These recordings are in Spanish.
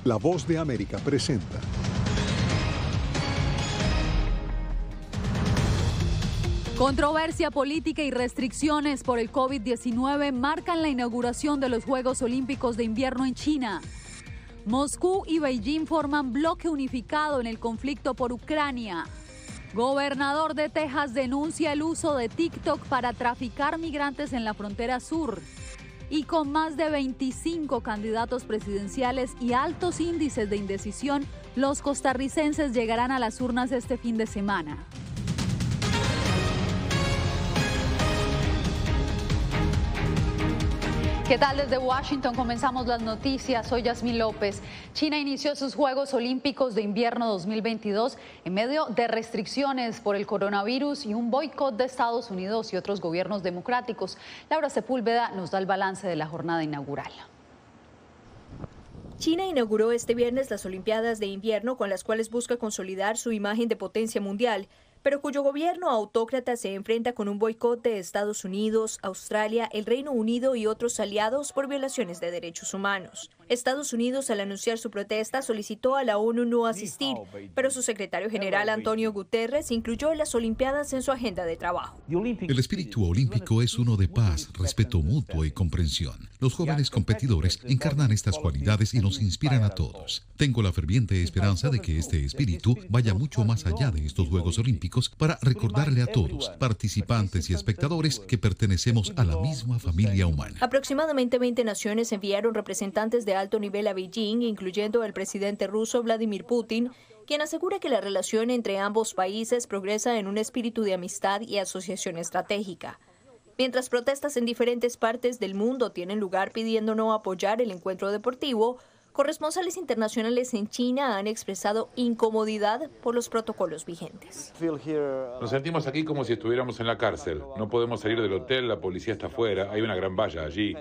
La Voz de América presenta. Controversia política y restricciones por el COVID-19 marcan la inauguración de los Juegos Olímpicos de Invierno en China. Moscú y Beijing forman bloque unificado en el conflicto por Ucrania. Gobernador de Texas denuncia el uso de TikTok para traficar migrantes en la frontera sur. Y con más de 25 candidatos presidenciales y altos índices de indecisión, los costarricenses llegarán a las urnas este fin de semana. ¿Qué tal? Desde Washington comenzamos las noticias. Soy Yasmín López. China inició sus Juegos Olímpicos de Invierno 2022 en medio de restricciones por el coronavirus y un boicot de Estados Unidos y otros gobiernos democráticos. Laura Sepúlveda nos da el balance de la jornada inaugural. China inauguró este viernes las Olimpiadas de Invierno, con las cuales busca consolidar su imagen de potencia mundial, pero cuyo gobierno autócrata se enfrenta con un boicot de Estados Unidos, Australia, el Reino Unido y otros aliados por violaciones de derechos humanos. Estados Unidos, al anunciar su protesta, solicitó a la ONU no asistir, pero su secretario general Antonio Guterres incluyó las Olimpiadas en su agenda de trabajo. El espíritu olímpico es uno de paz, respeto mutuo y comprensión. Los jóvenes competidores encarnan estas cualidades y nos inspiran a todos. Tengo la ferviente esperanza de que este espíritu vaya mucho más allá de estos Juegos Olímpicos para recordarle a todos, participantes y espectadores, que pertenecemos a la misma familia humana. Aproximadamente 20 naciones enviaron representantes de alto nivel a Beijing, incluyendo el presidente ruso Vladimir Putin, quien asegura que la relación entre ambos países progresa en un espíritu de amistad y asociación estratégica. Mientras protestas en diferentes partes del mundo tienen lugar pidiendo no apoyar el encuentro deportivo, corresponsales internacionales en China han expresado incomodidad por los protocolos vigentes. Nos sentimos aquí como si estuviéramos en la cárcel. No podemos salir del hotel, la policía está afuera, hay una gran valla allí.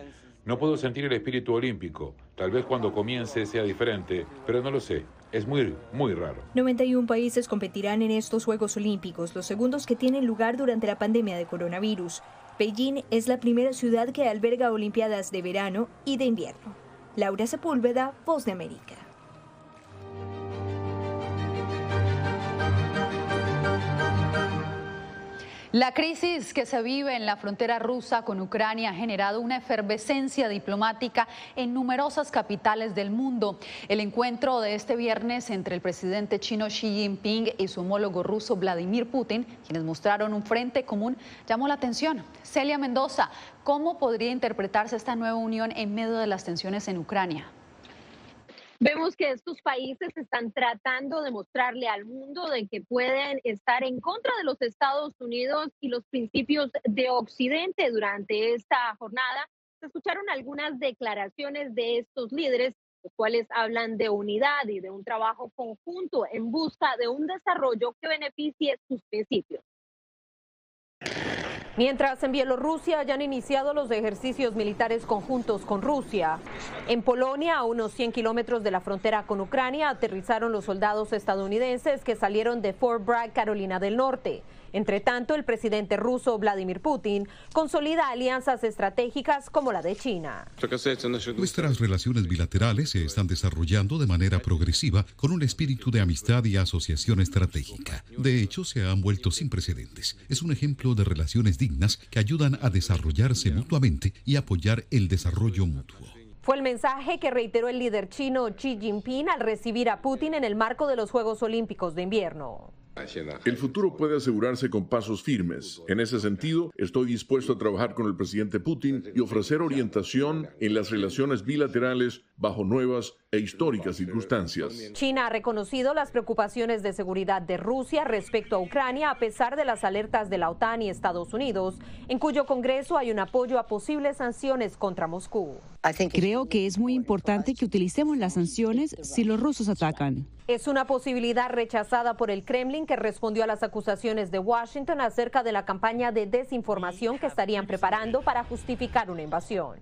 No puedo sentir el espíritu olímpico. Tal vez cuando comience sea diferente, pero no lo sé. Es muy raro. 91 países competirán en estos Juegos Olímpicos, los segundos que tienen lugar durante la pandemia de coronavirus. Beijing es la primera ciudad que alberga Olimpiadas de verano y de invierno. Laura Sepúlveda, Voz de América. La crisis que se vive en la frontera rusa con Ucrania ha generado una efervescencia diplomática en numerosas capitales del mundo. El encuentro de este viernes entre el presidente chino Xi Jinping y su homólogo ruso Vladimir Putin, quienes mostraron un frente común, llamó la atención. Celia Mendoza, ¿cómo podría interpretarse esta nueva unión en medio de las tensiones en Ucrania? Vemos que estos países están tratando de mostrarle al mundo de que pueden estar en contra de los Estados Unidos y los principios de Occidente. Durante esta jornada se escucharon algunas declaraciones de estos líderes, los cuales hablan de unidad y de un trabajo conjunto en busca de un desarrollo que beneficie sus principios. Mientras en Bielorrusia ya han iniciado los ejercicios militares conjuntos con Rusia. En Polonia, a unos 100 kilómetros de la frontera con Ucrania, aterrizaron los soldados estadounidenses que salieron de Fort Bragg, Carolina del Norte. Entre tanto, el presidente ruso Vladimir Putin consolida alianzas estratégicas como la de China. Nuestras relaciones bilaterales se están desarrollando de manera progresiva con un espíritu de amistad y asociación estratégica. De hecho, se han vuelto sin precedentes. Es un ejemplo de relaciones dignas que ayudan a desarrollarse mutuamente y apoyar el desarrollo mutuo. Fue el mensaje que reiteró el líder chino Xi Jinping al recibir a Putin en el marco de los Juegos Olímpicos de Invierno. El futuro puede asegurarse con pasos firmes. En ese sentido, estoy dispuesto a trabajar con el presidente Putin y ofrecer orientación en las relaciones bilaterales bajo nuevas e históricas circunstancias. China ha reconocido las preocupaciones de seguridad de Rusia respecto a Ucrania, a pesar de las alertas de la OTAN y Estados Unidos, en cuyo Congreso hay un apoyo a posibles sanciones contra Moscú. Creo que es muy importante que utilicemos las sanciones si los rusos atacan. Es una posibilidad rechazada por el Kremlin, que respondió a las acusaciones de Washington acerca de la campaña de desinformación que estarían preparando para justificar una invasión.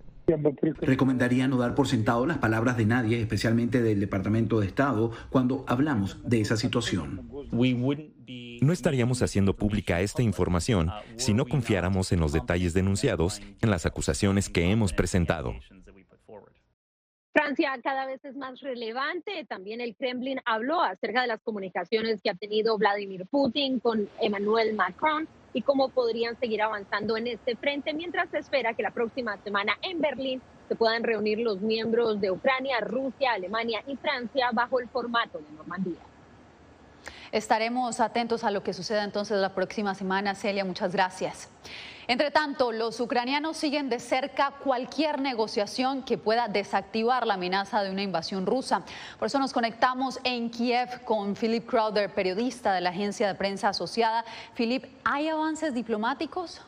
Recomendaría no dar por sentado las palabras de nadie, especialmente del Departamento de Estado, cuando hablamos de esa situación. No estaríamos haciendo pública esta información si no confiáramos en los detalles denunciados en las acusaciones que hemos presentado. Francia cada vez es más relevante. También el Kremlin habló acerca de las comunicaciones que ha tenido Vladimir Putin con Emmanuel Macron y cómo podrían seguir avanzando en este frente, mientras se espera que la próxima semana en Berlín se puedan reunir los miembros de Ucrania, Rusia, Alemania y Francia bajo el formato de Normandía. Estaremos atentos a lo que suceda entonces la próxima semana. Celia, muchas gracias. Entre tanto, los ucranianos siguen de cerca cualquier negociación que pueda desactivar la amenaza de una invasión rusa. Por eso nos conectamos en Kiev con Philip Crowder, periodista de la agencia de prensa asociada. Philip, ¿hay avances diplomáticos?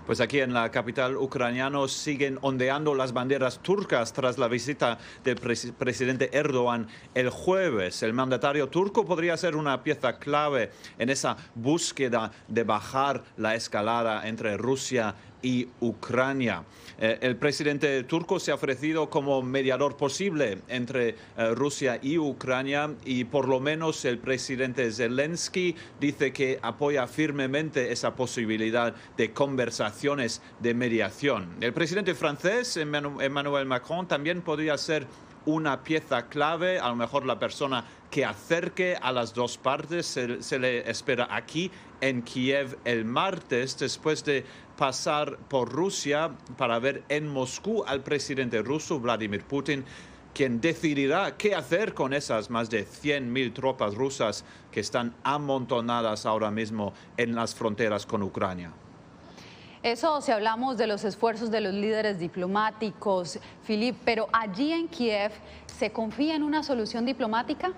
Pues aquí en la capital ucraniana siguen ondeando las banderas turcas tras la visita del presidente Erdogan el jueves. El mandatario turco podría ser una pieza clave en esa búsqueda de bajar la escalada entre Rusia y Ucrania. El presidente turco se ha ofrecido como mediador posible entre Rusia y Ucrania y por lo menos el presidente Zelensky dice que apoya firmemente esa posibilidad de conversaciones de mediación. El presidente francés, Emmanuel Macron, también podría ser una pieza clave, a lo mejor la persona que acerque a las dos partes. Se le espera aquí en Kiev el martes, después de pasar por Rusia para ver en Moscú al presidente ruso Vladimir Putin, quien decidirá qué hacer con esas más de 100.000 tropas rusas que están amontonadas ahora mismo en las fronteras con Ucrania. Eso si hablamos de los esfuerzos de los líderes diplomáticos, Philip, pero allí en Kiev, ¿se confía en una solución diplomática?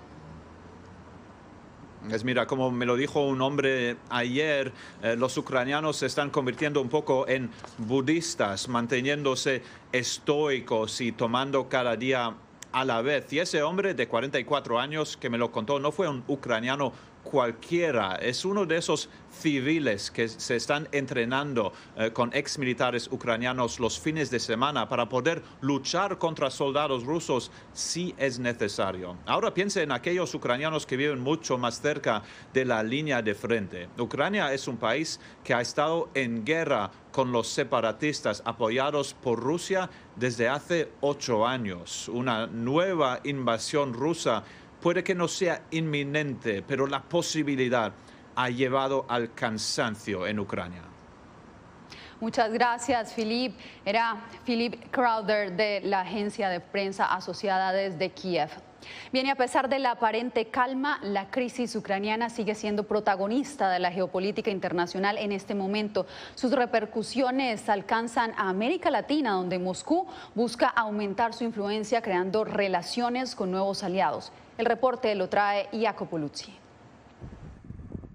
Mira, como me lo dijo un hombre ayer, los ucranianos se están convirtiendo un poco en budistas, manteniéndose estoicos y tomando cada día a la vez. Y ese hombre de 44 años que me lo contó no fue un ucraniano cualquiera, es uno de esos civiles que se están entrenando con exmilitares ucranianos los fines de semana para poder luchar contra soldados rusos si es necesario. Ahora piense en aquellos ucranianos que viven mucho más cerca de la línea de frente. Ucrania es un país que ha estado en guerra con los separatistas apoyados por Rusia desde hace 8 años. Una nueva invasión rusa puede que no sea inminente, pero la posibilidad ha llevado al cansancio en Ucrania. Muchas gracias, Philip. Era Philip Crowder de la agencia de prensa asociada desde Kiev. Bien, y a pesar de la aparente calma, la crisis ucraniana sigue siendo protagonista de la geopolítica internacional en este momento. Sus repercusiones alcanzan a América Latina, donde Moscú busca aumentar su influencia creando relaciones con nuevos aliados. El reporte lo trae Jacopo Luzzi.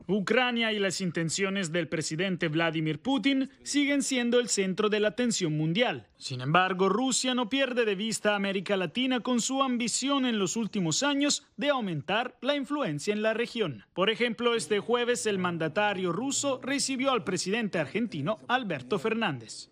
Ucrania y las intenciones del presidente Vladimir Putin siguen siendo el centro de la atención mundial. Sin embargo, Rusia no pierde de vista a América Latina con su ambición en los últimos años de aumentar la influencia en la región. Por ejemplo, este jueves el mandatario ruso recibió al presidente argentino Alberto Fernández.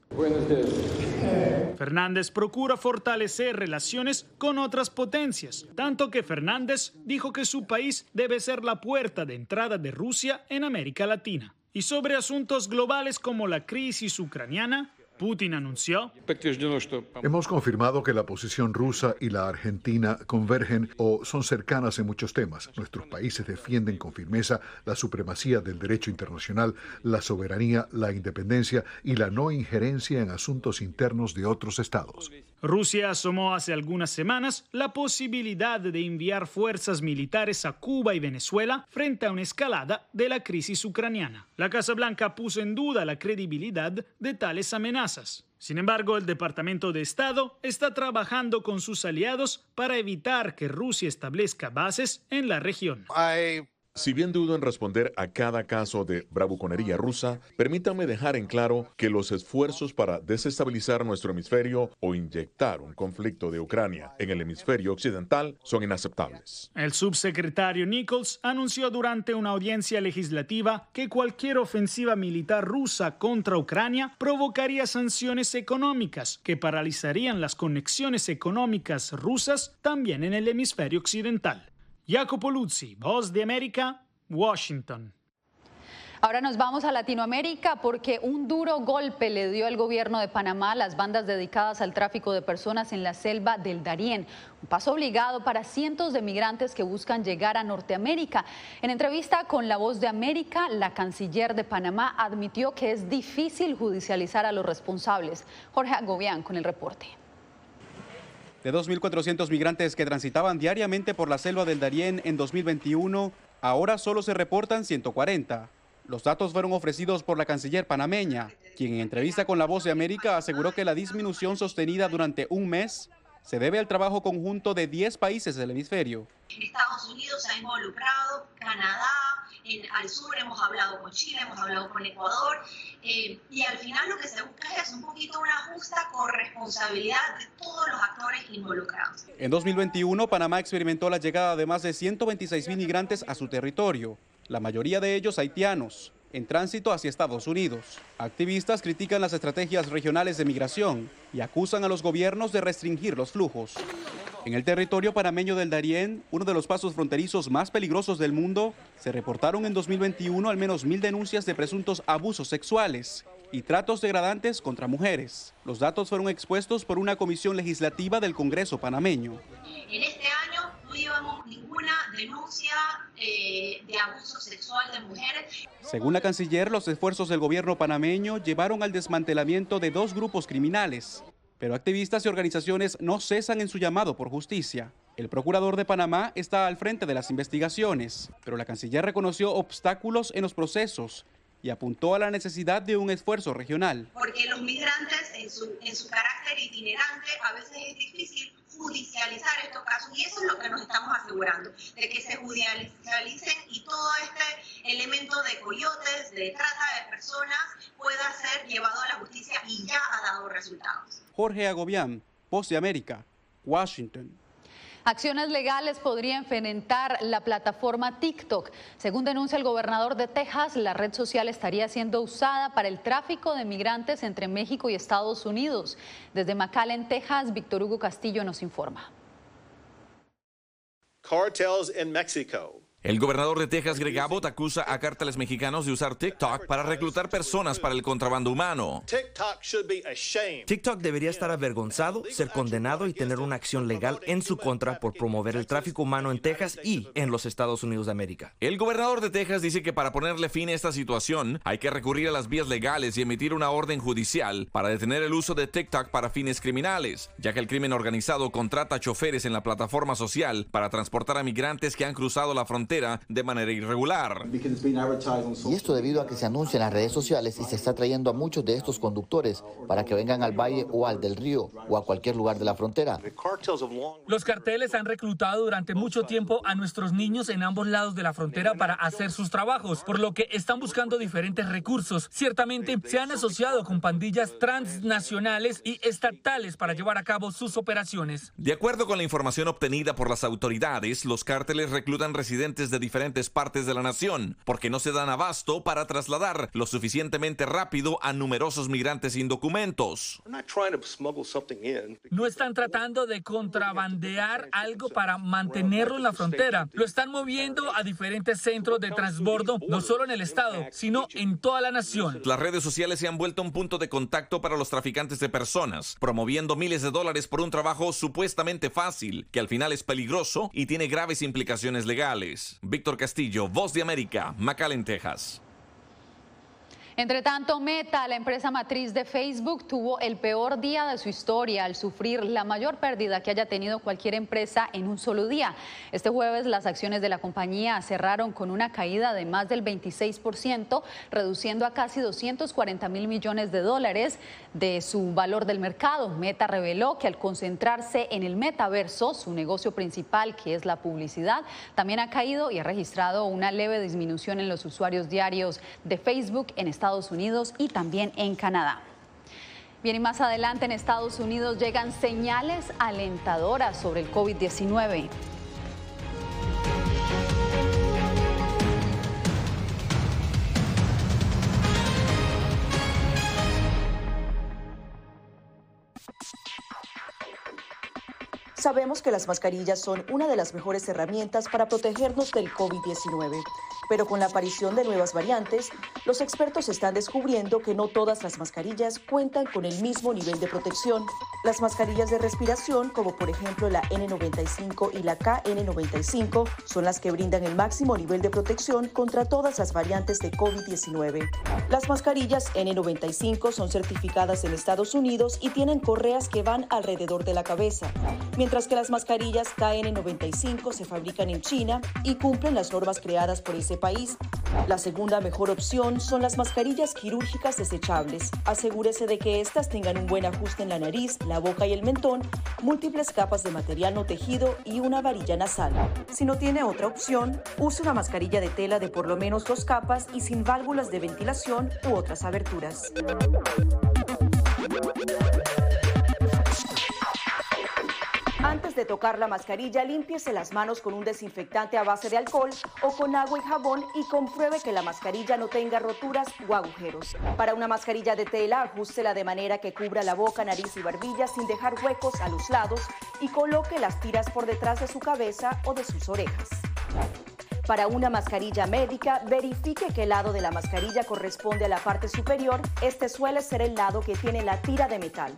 Fernández procura fortalecer relaciones con otras potencias, tanto que Fernández dijo que su país debe ser la puerta de entrada de Rusia en América Latina. Y sobre asuntos globales como la crisis ucraniana, Putin anunció: Hemos confirmado que la posición rusa y la argentina convergen o son cercanas en muchos temas. Nuestros países defienden con firmeza la supremacía del derecho internacional, la soberanía, la independencia y la no injerencia en asuntos internos de otros estados. Rusia asomó hace algunas semanas la posibilidad de enviar fuerzas militares a Cuba y Venezuela frente a una escalada de la crisis ucraniana. La Casa Blanca puso en duda la credibilidad de tales amenazas. Sin embargo, el Departamento de Estado está trabajando con sus aliados para evitar que Rusia establezca bases en la región. Si bien dudo en responder a cada caso de bravuconería rusa, permítanme dejar en claro que los esfuerzos para desestabilizar nuestro hemisferio o inyectar un conflicto de Ucrania en el hemisferio occidental son inaceptables. El subsecretario Nichols anunció durante una audiencia legislativa que cualquier ofensiva militar rusa contra Ucrania provocaría sanciones económicas que paralizarían las conexiones económicas rusas también en el hemisferio occidental. Jacopo Luzzi, Voz de América, Washington. Ahora nos vamos a Latinoamérica porque un duro golpe le dio el gobierno de Panamá a las bandas dedicadas al tráfico de personas en la selva del Darién. Un paso obligado para cientos de migrantes que buscan llegar a Norteamérica. En entrevista con La Voz de América, la canciller de Panamá admitió que es difícil judicializar a los responsables. Jorge Agobián con el reporte. De 2.400 migrantes que transitaban diariamente por la selva del Darién en 2021, ahora solo se reportan 140. Los datos fueron ofrecidos por la canciller panameña, quien en entrevista con La Voz de América aseguró que la disminución sostenida durante un mes se debe al trabajo conjunto de 10 países del hemisferio. Estados Unidos se ha involucrado, Canadá, al sur hemos hablado con Chile, hemos hablado con Ecuador, y al final lo que se busca es un poquito una justa corresponsabilidad de todos los actores involucrados. En 2021, Panamá experimentó la llegada de más de 126.000 migrantes a su territorio, la mayoría de ellos haitianos, en tránsito hacia Estados Unidos. Activistas critican las estrategias regionales de migración y acusan a los gobiernos de restringir los flujos. En el territorio panameño del Darién, uno de los pasos fronterizos más peligrosos del mundo, se reportaron en 2021 al menos 1.000 denuncias de presuntos abusos sexuales y tratos degradantes contra mujeres. Los datos fueron expuestos por una comisión legislativa del Congreso panameño. En este año no llevamos ninguna denuncia de abuso sexual de mujeres. Según la canciller, los esfuerzos del gobierno panameño llevaron al desmantelamiento de 2 grupos criminales. Pero activistas y organizaciones no cesan en su llamado por justicia. El procurador de Panamá está al frente de las investigaciones, pero la canciller reconoció obstáculos en los procesos y apuntó a la necesidad de un esfuerzo regional. Porque los migrantes en su carácter itinerante a veces es difícil judicializar estos casos y eso es lo que nos estamos asegurando, de que se judicialicen y todo este elemento de coyotes, de trata de personas pueda ser llevado a la justicia y ya ha dado resultados. Jorge Agobián, Voz de América, Washington. Acciones legales podrían enfrentar la plataforma TikTok. Según denuncia el gobernador de Texas, la red social estaría siendo usada para el tráfico de migrantes entre México y Estados Unidos. Desde McAllen, Texas, Víctor Hugo Castillo nos informa. Cartels in Mexico. El gobernador de Texas, Greg Abbott, acusa a cárteles mexicanos de usar TikTok para reclutar personas para el contrabando humano. TikTok debería estar avergonzado, ser condenado y tener una acción legal en su contra por promover el tráfico humano en Texas y en los Estados Unidos de América. El gobernador de Texas dice que para ponerle fin a esta situación hay que recurrir a las vías legales y emitir una orden judicial para detener el uso de TikTok para fines criminales, ya que el crimen organizado contrata choferes en la plataforma social para transportar a migrantes que han cruzado la frontera de manera irregular. Y esto debido a que se anuncia en las redes sociales y se está trayendo a muchos de estos conductores para que vengan al Valle o al del Río o a cualquier lugar de la frontera. Los carteles han reclutado durante mucho tiempo a nuestros niños en ambos lados de la frontera para hacer sus trabajos, por lo que están buscando diferentes recursos. Ciertamente se han asociado con pandillas transnacionales y estatales para llevar a cabo sus operaciones. De acuerdo con la información obtenida por las autoridades, los cárteles reclutan residentes de diferentes partes de la nación, porque no se dan abasto para trasladar lo suficientemente rápido a numerosos migrantes sin documentos. No están tratando de contrabandear algo para mantenerlo en la frontera. Lo están moviendo a diferentes centros de transbordo, no solo en el estado, sino en toda la nación. Las redes sociales se han vuelto un punto de contacto para los traficantes de personas, promoviendo miles de dólares por un trabajo supuestamente fácil, que al final es peligroso y tiene graves implicaciones legales. Víctor Castillo, Voz de América, McAllen, Texas. Entre tanto, Meta, la empresa matriz de Facebook, tuvo el peor día de su historia al sufrir la mayor pérdida que haya tenido cualquier empresa en un solo día. Este jueves las acciones de la compañía cerraron con una caída de más del 26%, reduciendo a casi 240.000 millones de dólares de su valor del mercado. Meta reveló que al concentrarse en el metaverso, su negocio principal, que es la publicidad, también ha caído y ha registrado una leve disminución en los usuarios diarios de Facebook en Estados Unidos y también en Canadá. Bien, y más adelante en Estados Unidos llegan señales alentadoras sobre el COVID-19. Sabemos que las mascarillas son una de las mejores herramientas para protegernos del COVID-19, Pero con la aparición de nuevas variantes, los expertos están descubriendo que no todas las mascarillas cuentan con el mismo nivel de protección. Las mascarillas de respiración, como por ejemplo la N95 y la KN95, son las que brindan el máximo nivel de protección contra todas las variantes de COVID-19. Las mascarillas N95 son certificadas en Estados Unidos y tienen correas que van alrededor de la cabeza, mientras que las mascarillas KN95 se fabrican en China y cumplen las normas creadas por ese país. La segunda mejor opción son las mascarillas quirúrgicas desechables. Asegúrese de que estas tengan un buen ajuste en la nariz, la boca y el mentón, múltiples capas de material no tejido y una varilla nasal. Si no tiene otra opción, use una mascarilla de tela de por lo menos 2 capas y sin válvulas de ventilación u otras aberturas. Antes de tocar la mascarilla, límpiese las manos con un desinfectante a base de alcohol o con agua y jabón y compruebe que la mascarilla no tenga roturas o agujeros. Para una mascarilla de tela, ajústela de manera que cubra la boca, nariz y barbilla sin dejar huecos a los lados y coloque las tiras por detrás de su cabeza o de sus orejas. Para una mascarilla médica, verifique que el lado de la mascarilla corresponde a la parte superior. Este suele ser el lado que tiene la tira de metal.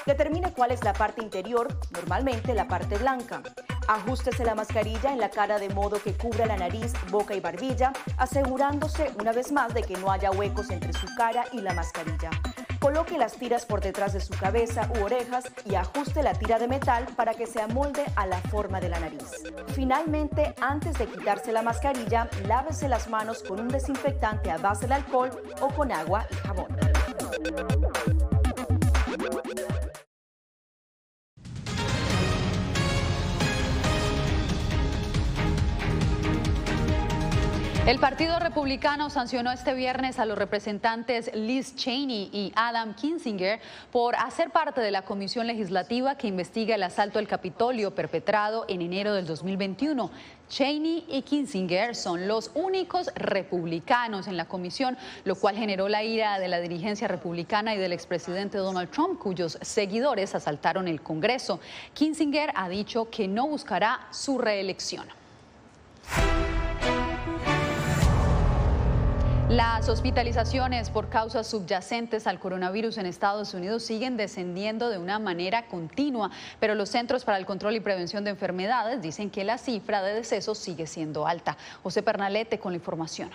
Determine cuál es la parte interior, normalmente la parte blanca. Ajústese la mascarilla en la cara de modo que cubra la nariz, boca y barbilla, asegurándose una vez más de que no haya huecos entre su cara y la mascarilla. Coloque las tiras por detrás de su cabeza u orejas y ajuste la tira de metal para que se amolde a la forma de la nariz. Finalmente, antes de quitarse la mascarilla, lávese las manos con un desinfectante a base de alcohol o con agua y jabón. El Partido Republicano sancionó este viernes a los representantes Liz Cheney y Adam Kinzinger por hacer parte de la comisión legislativa que investiga el asalto al Capitolio perpetrado en enero del 2021. Cheney y Kinzinger son los únicos republicanos en la comisión, lo cual generó la ira de la dirigencia republicana y del expresidente Donald Trump, cuyos seguidores asaltaron el Congreso. Kinzinger ha dicho que no buscará su reelección. Las hospitalizaciones por causas subyacentes al coronavirus en Estados Unidos siguen descendiendo de una manera continua, pero los Centros para el Control y Prevención de Enfermedades dicen que la cifra de decesos sigue siendo alta. José Pernalete con la información.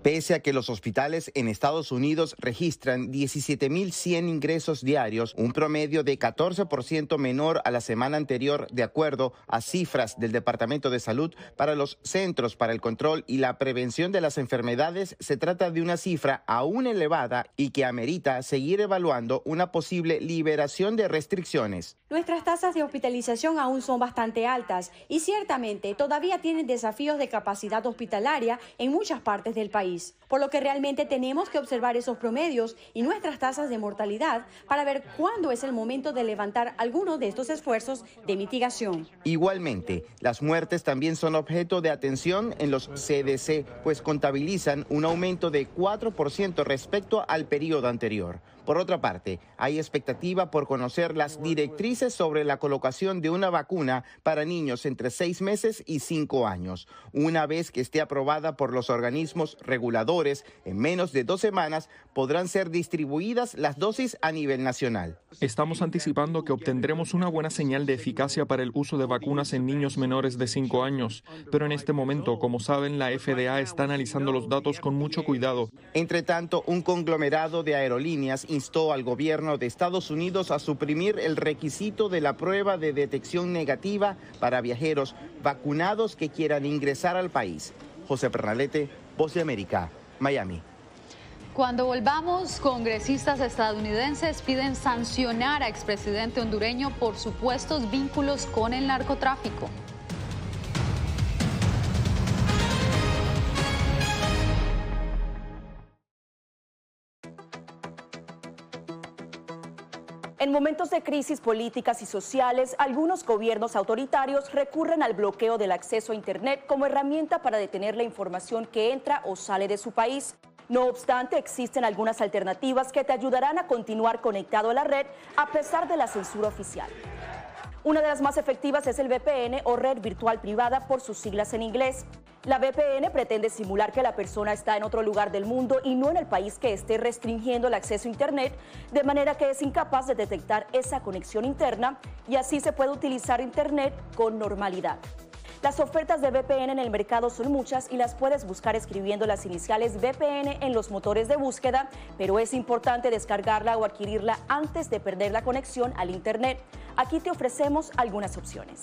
Pese a que los hospitales en Estados Unidos registran 17.100 ingresos diarios, un promedio de 14% menor a la semana anterior, de acuerdo a cifras del Departamento de Salud, para los Centros para el Control y la Prevención de las Enfermedades, se trata de una cifra aún elevada y que amerita seguir evaluando una posible liberación de restricciones. Nuestras tasas de hospitalización aún son bastante altas y ciertamente todavía tienen desafíos de capacidad hospitalaria en muchas partes del país, por lo que realmente tenemos que observar esos promedios y nuestras tasas de mortalidad para ver cuándo es el momento de levantar alguno de estos esfuerzos de mitigación. Igualmente, las muertes también son objeto de atención en los CDC, pues contabilizan un aumento de 4% respecto al periodo anterior. Por otra parte, hay expectativa por conocer las directrices sobre la colocación de una vacuna para niños entre 6 meses y 5 años. Una vez que esté aprobada por los organismos reguladores, en menos de 2 semanas podrán ser distribuidas las dosis a nivel nacional. Estamos anticipando que obtendremos una buena señal de eficacia para el uso de vacunas en niños menores de 5 años, pero en este momento, como saben, la FDA está analizando los datos con mucho cuidado. Entre tanto, un conglomerado de aerolíneas instó al gobierno de Estados Unidos a suprimir el requisito de la prueba de detección negativa para viajeros vacunados que quieran ingresar al país. José Pernalete, Voz de América, Miami. Cuando volvamos, congresistas estadounidenses piden sancionar a expresidente hondureño por supuestos vínculos con el narcotráfico. En momentos de crisis políticas y sociales, algunos gobiernos autoritarios recurren al bloqueo del acceso a Internet como herramienta para detener la información que entra o sale de su país. No obstante, existen algunas alternativas que te ayudarán a continuar conectado a la red a pesar de la censura oficial. Una de las más efectivas es el VPN o red virtual privada por sus siglas en inglés. La VPN pretende simular que la persona está en otro lugar del mundo y no en el país que esté restringiendo el acceso a Internet, de manera que es incapaz de detectar esa conexión interna y así se puede utilizar Internet con normalidad. Las ofertas de VPN en el mercado son muchas y las puedes buscar escribiendo las iniciales VPN en los motores de búsqueda, pero es importante descargarla o adquirirla antes de perder la conexión al Internet. Aquí te ofrecemos algunas opciones.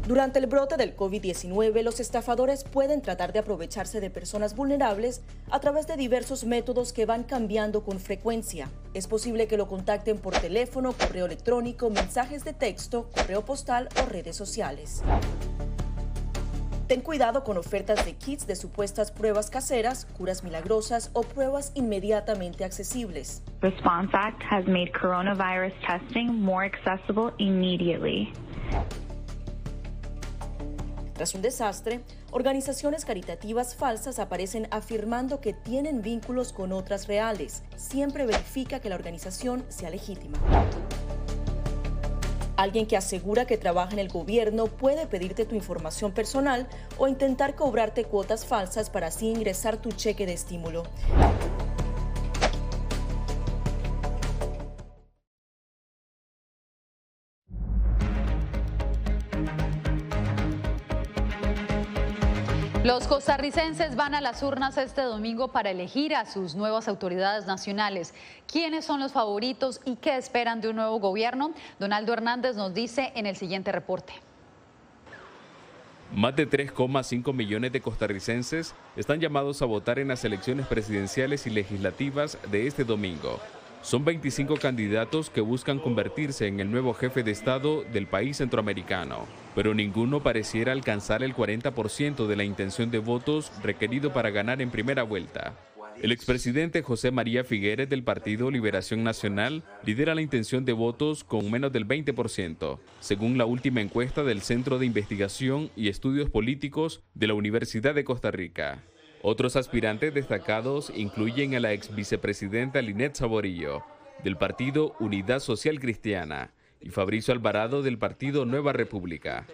Durante el brote del COVID-19, los estafadores pueden tratar de aprovecharse de personas vulnerables a través de diversos métodos que van cambiando con frecuencia. Es posible que lo contacten por teléfono, correo electrónico, mensajes de texto, correo postal o redes sociales. Ten cuidado con ofertas de kits de supuestas pruebas caseras, curas milagrosas o pruebas inmediatamente accesibles. Response Act has made coronavirus testing more accessible immediately. Tras un desastre, organizaciones caritativas falsas aparecen afirmando que tienen vínculos con otras reales. Siempre verifica que la organización sea legítima. Alguien que asegura que trabaja en el gobierno puede pedirte tu información personal o intentar cobrarte cuotas falsas para así ingresar tu cheque de estímulo. Los costarricenses van a las urnas este domingo para elegir a sus nuevas autoridades nacionales. ¿Quiénes son los favoritos y qué esperan de un nuevo gobierno? Donaldo Hernández nos dice en el siguiente reporte. Más de 3,5 millones de costarricenses están llamados a votar en las elecciones presidenciales y legislativas de este domingo. Son 25 candidatos que buscan convertirse en el nuevo jefe de Estado del país centroamericano, pero ninguno pareciera alcanzar el 40% de la intención de votos requerido para ganar en primera vuelta. El expresidente José María Figueres del Partido Liberación Nacional lidera la intención de votos con menos del 20%, según la última encuesta del Centro de Investigación y Estudios Políticos de la Universidad de Costa Rica. Otros aspirantes destacados incluyen a la ex vicepresidenta Linet Saborillo, del partido Unidad Social Cristiana, y Fabricio Alvarado del partido Nueva República.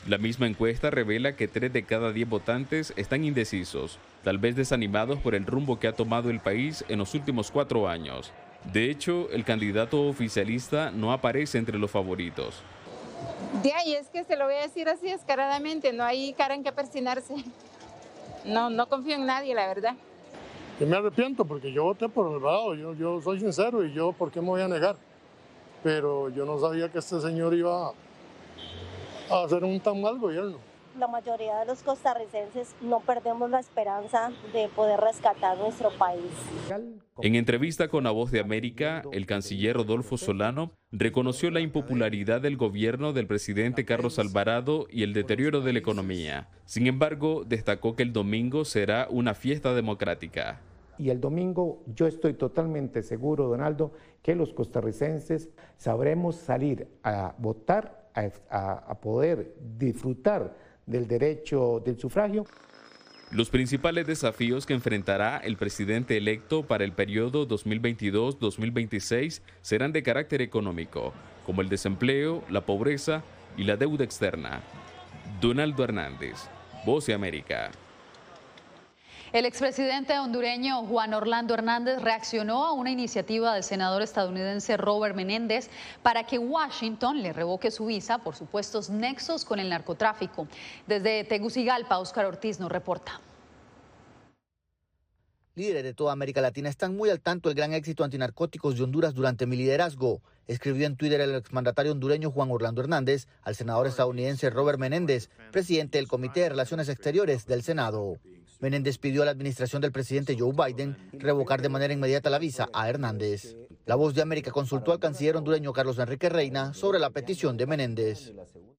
La misma encuesta revela que 3 de cada 10 votantes están indecisos, tal vez desanimados por el rumbo que ha tomado el país en los últimos 4 años. De hecho, el candidato oficialista no aparece entre los favoritos. De ahí es que se lo voy a decir así descaradamente, no hay cara en que persinarse. No confío en nadie, la verdad. Yo me arrepiento porque yo voté por Alvarado, yo soy sincero y yo, ¿por qué me voy a negar? Pero yo no sabía que este señor iba a hacer un tan mal gobierno. La mayoría de los costarricenses no perdemos la esperanza de poder rescatar nuestro país. En entrevista con La Voz de América, el canciller Rodolfo Solano reconoció la impopularidad del gobierno del presidente Carlos Alvarado y el deterioro de la economía. Sin embargo, destacó que el domingo será una fiesta democrática. Y el domingo yo estoy totalmente seguro, Donaldo, que los costarricenses sabremos salir a votar, a poder disfrutar del derecho del sufragio. Los principales desafíos que enfrentará el presidente electo para el periodo 2022-2026 serán de carácter económico, como el desempleo, la pobreza y la deuda externa. Donaldo Hernández, Voz de América. El expresidente hondureño Juan Orlando Hernández reaccionó a una iniciativa del senador estadounidense Robert Menéndez para que Washington le revoque su visa por supuestos nexos con el narcotráfico. Desde Tegucigalpa, Óscar Ortiz nos reporta. Líderes de toda América Latina están muy al tanto del gran éxito antinarcóticos de Honduras durante mi liderazgo, escribió en Twitter el exmandatario hondureño Juan Orlando Hernández al senador estadounidense Robert Menéndez, presidente del Comité de Relaciones Exteriores del Senado. Menéndez pidió a la administración del presidente Joe Biden revocar de manera inmediata la visa a Hernández. La Voz de América consultó al canciller hondureño Carlos Enrique Reina sobre la petición de Menéndez.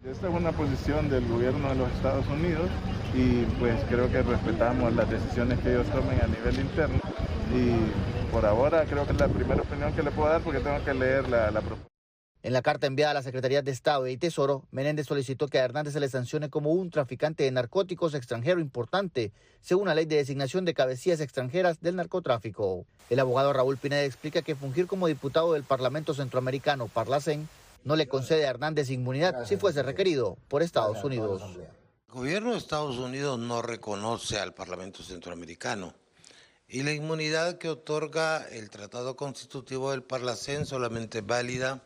Esta es una posición del gobierno de los Estados Unidos y pues creo que respetamos las decisiones que ellos tomen a nivel interno y por ahora creo que es la primera opinión que le puedo dar porque tengo que leer la propuesta. En la carta enviada a la Secretaría de Estado y Tesoro, Menéndez solicitó que a Hernández se le sancione como un traficante de narcóticos extranjero importante, según la ley de designación de cabecillas extranjeras del narcotráfico. El abogado Raúl Pineda explica que fungir como diputado del Parlamento Centroamericano, Parlacén, no le concede a Hernández inmunidad si fuese requerido por Estados Unidos. El gobierno de Estados Unidos no reconoce al Parlamento Centroamericano y la inmunidad que otorga el Tratado Constitutivo del Parlacén solamente es válida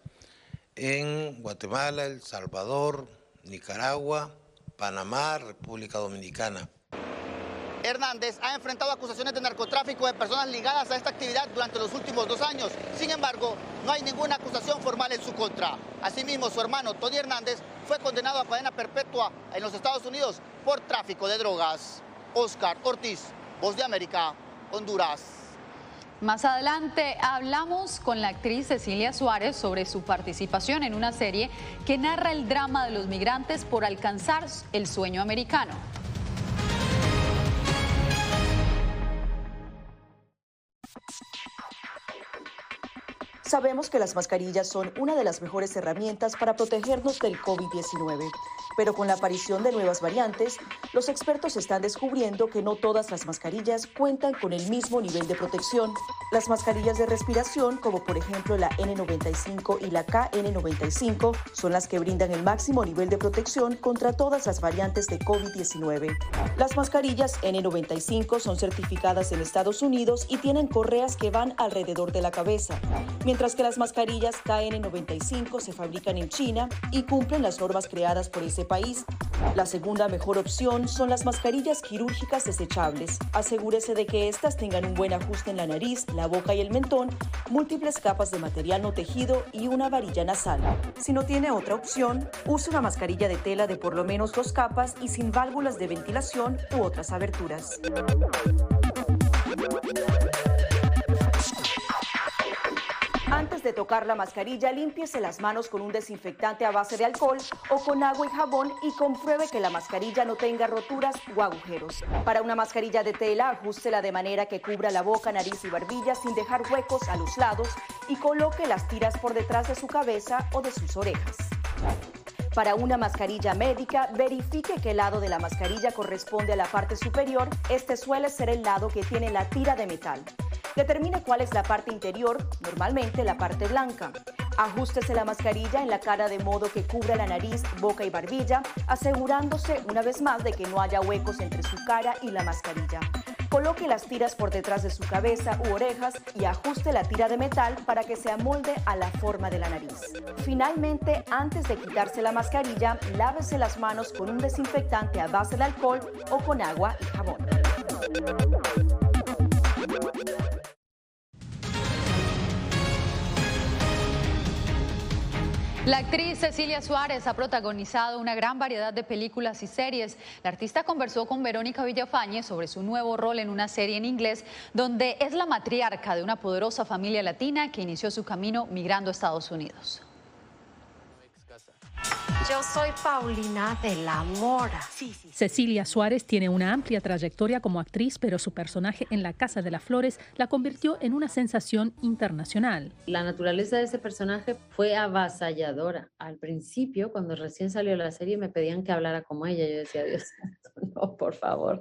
en Guatemala, El Salvador, Nicaragua, Panamá, República Dominicana. Hernández ha enfrentado acusaciones de narcotráfico de personas ligadas a esta actividad durante los últimos 2 años. Sin embargo, no hay ninguna acusación formal en su contra. Asimismo, su hermano Tony Hernández fue condenado a cadena perpetua en los Estados Unidos por tráfico de drogas. Oscar Ortiz, Voz de América, Honduras. Más adelante hablamos con la actriz Cecilia Suárez sobre su participación en una serie que narra el drama de los migrantes por alcanzar el sueño americano. Sabemos que las mascarillas son una de las mejores herramientas para protegernos del COVID-19, pero con la aparición de nuevas variantes, los expertos están descubriendo que no todas las mascarillas cuentan con el mismo nivel de protección. Las mascarillas de respiración, como por ejemplo la N95 y la KN95, son las que brindan el máximo nivel de protección contra todas las variantes de COVID-19. Las mascarillas N95 son certificadas en Estados Unidos y tienen correas que van alrededor de la cabeza, mientras que las mascarillas KN95 se fabrican en China y cumplen las normas creadas por ese país. La segunda mejor opción son las mascarillas quirúrgicas desechables. Asegúrese de que estas tengan un buen ajuste en la nariz, la boca y el mentón, múltiples capas de material no tejido y una varilla nasal. Si no tiene otra opción, use una mascarilla de tela de por lo menos 2 capas y sin válvulas de ventilación u otras aberturas. Antes de tocar la mascarilla, límpiese las manos con un desinfectante a base de alcohol o con agua y jabón y compruebe que la mascarilla no tenga roturas o agujeros. Para una mascarilla de tela, ajústela de manera que cubra la boca, nariz y barbilla sin dejar huecos a los lados y coloque las tiras por detrás de su cabeza o de sus orejas. Para una mascarilla médica, verifique qué lado de la mascarilla corresponde a la parte superior. Este suele ser el lado que tiene la tira de metal. Determine cuál es la parte interior, normalmente la parte blanca. Ajústese la mascarilla en la cara de modo que cubra la nariz, boca y barbilla, asegurándose una vez más de que no haya huecos entre su cara y la mascarilla. Coloque las tiras por detrás de su cabeza u orejas y ajuste la tira de metal para que se amolde a la forma de la nariz. Finalmente, antes de quitarse la mascarilla, lávese las manos con un desinfectante a base de alcohol o con agua y jabón. La actriz Cecilia Suárez ha protagonizado una gran variedad de películas y series. La artista conversó con Verónica Villafañe sobre su nuevo rol en una serie en inglés, donde es la matriarca de una poderosa familia latina que inició su camino migrando a Estados Unidos. Yo soy Paulina de la Mora. Cecilia Suárez tiene una amplia trayectoria como actriz, pero su personaje en La Casa de las Flores la convirtió en una sensación internacional. La naturaleza de ese personaje fue avasalladora. Al principio, cuando recién salió la serie, me pedían que hablara como ella. Yo decía, Dios santo, no, por favor.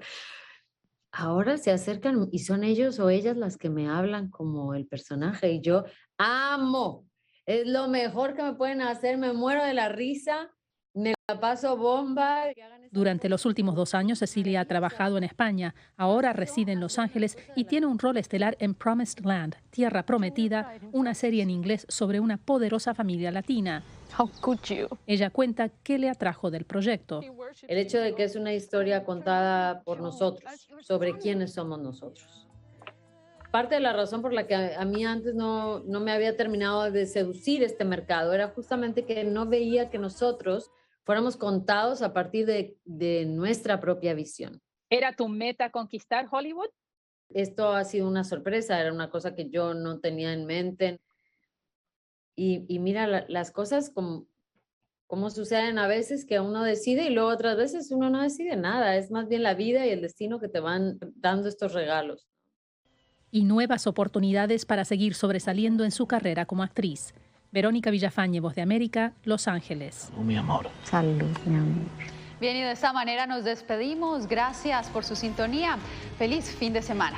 Ahora se acercan y son ellos o ellas las que me hablan como el personaje y yo amo. Es lo mejor que me pueden hacer, me muero de la risa, me la paso bomba. Durante los últimos 2 años, Cecilia ha trabajado en España, ahora reside en Los Ángeles y tiene un rol estelar en Promised Land, Tierra Prometida, una serie en inglés sobre una poderosa familia latina. Ella cuenta qué le atrajo del proyecto. El hecho de que es una historia contada por nosotros, sobre quiénes somos nosotros. Parte de la razón por la que a mí antes no me había terminado de seducir este mercado era justamente que no veía que nosotros fuéramos contados a partir de nuestra propia visión. ¿Era tu meta conquistar Hollywood? Esto ha sido una sorpresa, era una cosa que yo no tenía en mente. Y mira, las cosas como suceden a veces que uno decide y luego otras veces uno no decide nada. Es más bien la vida y el destino que te van dando estos regalos. Y nuevas oportunidades para seguir sobresaliendo en su carrera como actriz. Verónica Villafañe, Voz de América, Los Ángeles. Mi amor. Salud, mi amor. Bien, y de esta manera nos despedimos. Gracias por su sintonía. Feliz fin de semana.